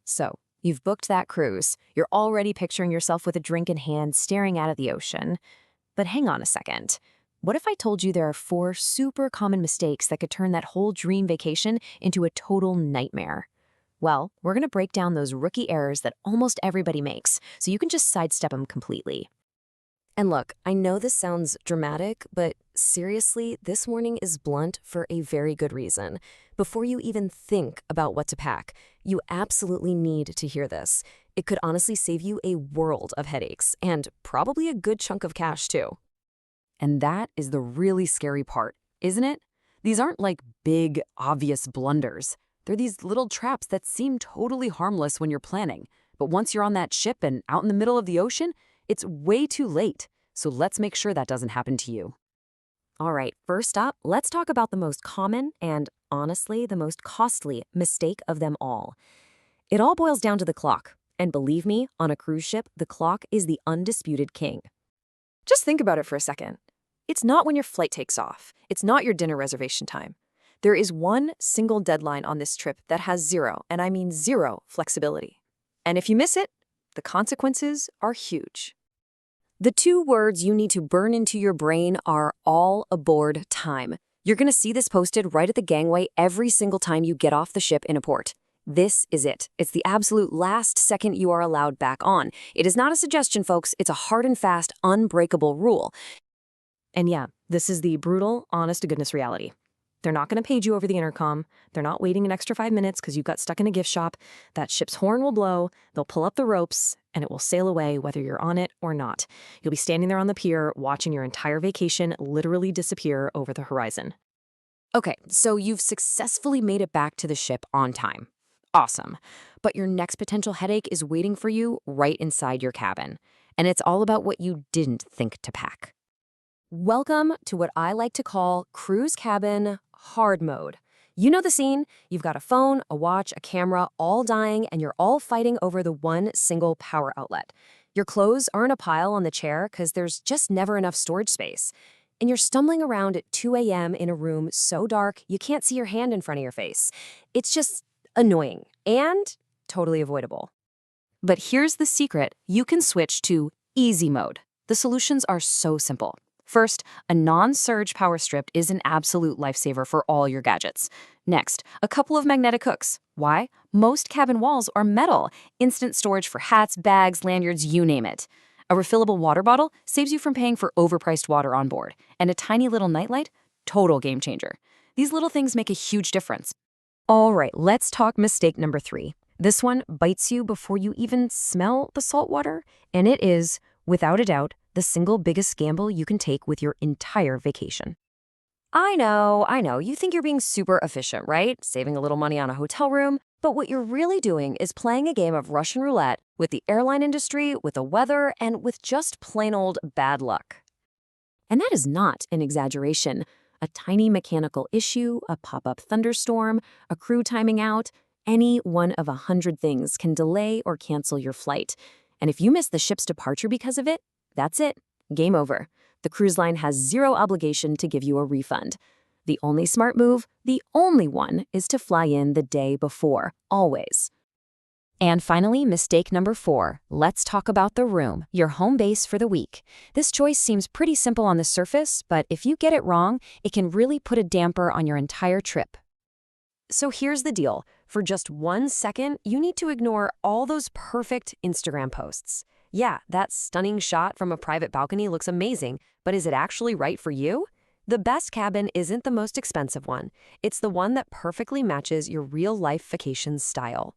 So, you've booked that cruise. You're already picturing yourself with a drink in hand, staring out at the ocean. But hang on a second. What if I told you there are 4 super common mistakes that could turn that whole dream vacation into a total nightmare? Well, we're going to break down those rookie errors that almost everybody makes, so you can just sidestep them completely. And look, I know this sounds dramatic, but seriously, this warning is blunt for a very good reason. Before you even think about what to pack, you absolutely need to hear this. It could honestly save you a world of headaches and probably a good chunk of cash too. And that is the really scary part, isn't it? These aren't like big, obvious blunders. They're these little traps that seem totally harmless when you're planning. But once you're on that ship and out in the middle of the ocean, it's way too late. So let's make sure that doesn't happen to you. All right, first up, let's talk about the most common and, honestly, the most costly mistake of them all. It all boils down to the clock. And believe me, on a cruise ship, the clock is the undisputed king. Just think about it for a second. It's not when your flight takes off. It's not your dinner reservation time. There is one single deadline on this trip that has zero, and I mean zero, flexibility. And if you miss it, the consequences are huge. The 2 words you need to burn into your brain are all aboard time. You're going to see this posted right at the gangway every single time you get off the ship in a port. This is it. It's the absolute last second you are allowed back on. It is not a suggestion, folks. It's a hard and fast, unbreakable rule. And yeah, this is the brutal, honest-to-goodness reality. They're not going to page you over the intercom. They're not waiting an extra 5 minutes because you got stuck in a gift shop. That ship's horn will blow, they'll pull up the ropes, and it will sail away whether you're on it or not. You'll be standing there on the pier watching your entire vacation literally disappear over the horizon. Okay, so you've successfully made it back to the ship on time. Awesome. But your next potential headache is waiting for you right inside your cabin. And it's all about what you didn't think to pack. Welcome to what I like to call cruise cabin hard mode. You know the scene. You've got a phone, a watch, a camera, all dying, and you're all fighting over the one single power outlet. Your clothes are in a pile on the chair because there's just never enough storage space. And you're stumbling around at 2 a.m. in a room so dark you can't see your hand in front of your face. It's just annoying and totally avoidable. But here's the secret. You can switch to easy mode. The solutions are so simple. First, a non-surge power strip is an absolute lifesaver for all your gadgets. Next, a couple of magnetic hooks. Why? Most cabin walls are metal. Instant storage for hats, bags, lanyards, you name it. A refillable water bottle saves you from paying for overpriced water on board. And a tiny little nightlight? Total game changer. These little things make a huge difference. All right, let's talk mistake number 3. This one bites you before you even smell the salt water, and it is, without a doubt, the single biggest gamble you can take with your entire vacation. I know, you think you're being super efficient, right? Saving a little money on a hotel room. But what you're really doing is playing a game of Russian roulette with the airline industry, with the weather, and with just plain old bad luck. And that is not an exaggeration. A tiny mechanical issue, a pop-up thunderstorm, a crew timing out, any one of 100 things can delay or cancel your flight. And if you miss the ship's departure because of it, that's it. Game over. The cruise line has zero obligation to give you a refund. The only smart move, the only one, is to fly in the day before, always. And finally, mistake number 4. Let's talk about the room, your home base for the week. This choice seems pretty simple on the surface, but if you get it wrong, it can really put a damper on your entire trip. So here's the deal. For just 1 second, you need to ignore all those perfect Instagram posts. Yeah, that stunning shot from a private balcony looks amazing, but is it actually right for you? The best cabin isn't the most expensive one. It's the one that perfectly matches your real-life vacation style.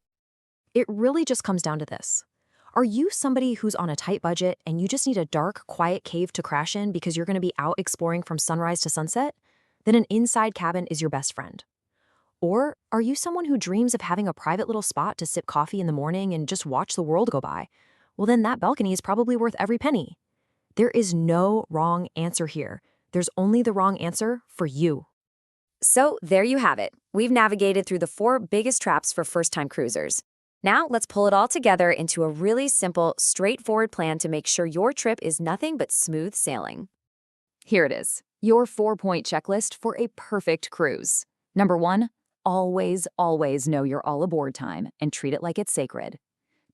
It really just comes down to this. Are you somebody who's on a tight budget and you just need a dark, quiet cave to crash in because you're going to be out exploring from sunrise to sunset? Then an inside cabin is your best friend. Or are you someone who dreams of having a private little spot to sip coffee in the morning and just watch the world go by? Well, then that balcony is probably worth every penny. There is no wrong answer here. There's only the wrong answer for you. So there you have it. We've navigated through the 4 biggest traps for first-time cruisers. Now let's pull it all together into a really simple, straightforward plan to make sure your trip is nothing but smooth sailing. Here it is, your 4-point checklist for a perfect cruise. Number 1, always, always know your all aboard time and treat it like it's sacred.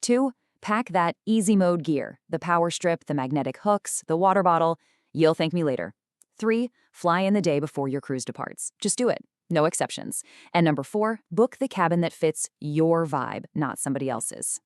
2. Pack that easy mode gear, the power strip, the magnetic hooks, the water bottle. You'll thank me later. 3. Fly in the day before your cruise departs. Just do it. No exceptions. And number 4, book the cabin that fits your vibe, not somebody else's.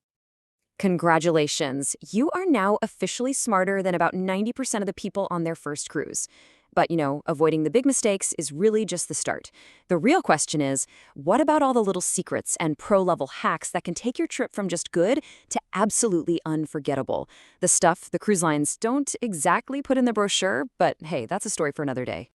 Congratulations, you are now officially smarter than about 90% of the people on their first cruise. But, avoiding the big mistakes is really just the start. The real question is, what about all the little secrets and pro-level hacks that can take your trip from just good to absolutely unforgettable? The stuff the cruise lines don't exactly put in the brochure, but hey, that's a story for another day.